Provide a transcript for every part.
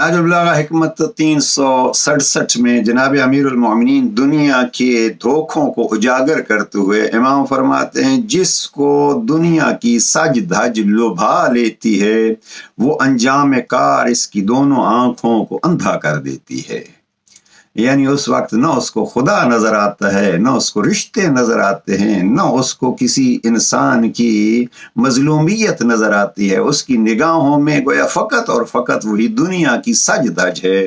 नाजुल बलागा हिकमत 367 में जनाब अमीरुल मोमिनीन दुनिया के धोखों को उजागर करते हुए इमाम फरमाते हैं, जिसको दुनिया की सज धज लुभा लेती है वो अंजाम कार इसकी दोनों आंखों को अंधा कर देती है। यानी उस वक्त न उसको खुदा नजर आता है, न उसको रिश्ते नजर आते हैं, न उसको किसी इंसान की मजलूमियत नजर आती है। उसकी निगाहों में गोया फ़कत और फ़कत वही दुनिया की सज धज है।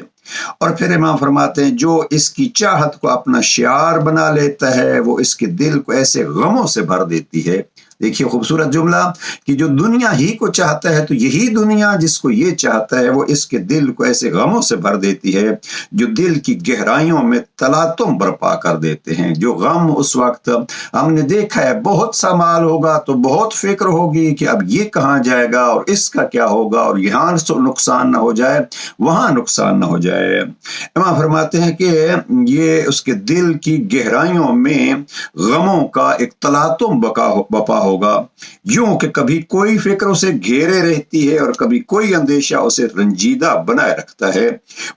और फिर इमाम फरमाते हैं, जो इसकी चाहत को अपना शियार बना लेता है वो इसके दिल को ऐसे गमों से भर देती है। देखिए खूबसूरत जुमला कि जो दुनिया ही को चाहता है तो यही दुनिया जिसको ये चाहता है वो इसके दिल को ऐसे गमों से भर देती है जो दिल की गहराइयों में तलातुम बर्पा कर देते हैं। जो गम उस वक्त हमने देखा है, बहुत सा माल होगा तो बहुत फिक्र होगी कि अब ये कहाँ जाएगा और इसका क्या होगा और यहाँ नुकसान ना हो जाए, वहाँ नुकसान ना हो जाए। इमाम फरमाते हैं कि ये उसके दिल की गहराइयों में गमों का एक तलातुम बपा होगा, यूं कि कभी कोई फिक्र उसे घेरे रहती है और कभी कोई अंदेशा उसे रंजीदा बनाए रखता है।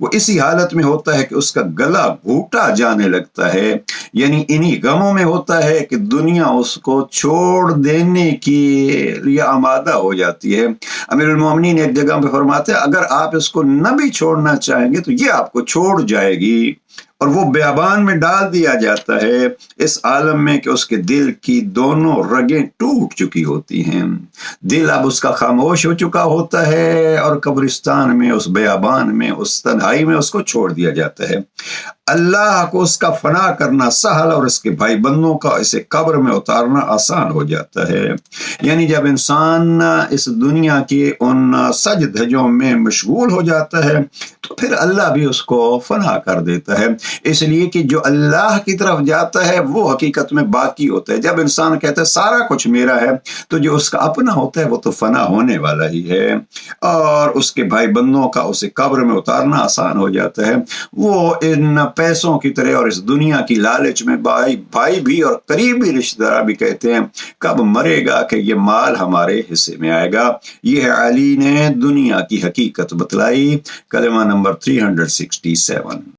वो इसी हालत में होता है कि उसका गला घूटा जाने लगता है, यानी इन्हीं गमों में होता है कि दुनिया उसको छोड़ देने के लिए आमादा हो जाती है। अमीरुल मोमिनीन एक जगह पे फरमाते हैं, अगर आप इसको न भी छोड़ना चाहेंगे तो ये आपको छोड़ जाएगी। और वो बेअबान में डाल दिया जाता है इस आलम में कि उसके दिल की दोनों रगें टूट चुकी होती हैं। दिल अब उसका खामोश हो चुका होता है और कब्रिस्तान में, उस बेअबान में, उस तन्हाई में उसको छोड़ दिया जाता है। अल्लाह को उसका फना करना सहल और इसके भाई बंदों का इसे कब्र में उतारना आसान हो जाता है। यानी जब इंसान इस दुनिया के उन सज धजों में मशगूल हो जाता है तो फिर अल्लाह भी उसको फना कर देता है, इसलिए कि जो अल्लाह की तरफ जाता है वो हकीकत में बाकी होता है। जब इंसान कहता है सारा कुछ मेरा है तो जो उसका अपना होता है वो तो फना होने वाला ही है और उसके भाई बंदों का उसे कब्र में उतारना आसान हो जाता है। वो इन पैसों की तरह और इस दुनिया की लालच में भाई भी और करीबी रिश्तेदार भी कहते हैं कब मरेगा कि ये माल हमारे हिस्से में आएगा। ये है अली ने दुनिया की हकीकत बतलाई, कलमा नंबर 367।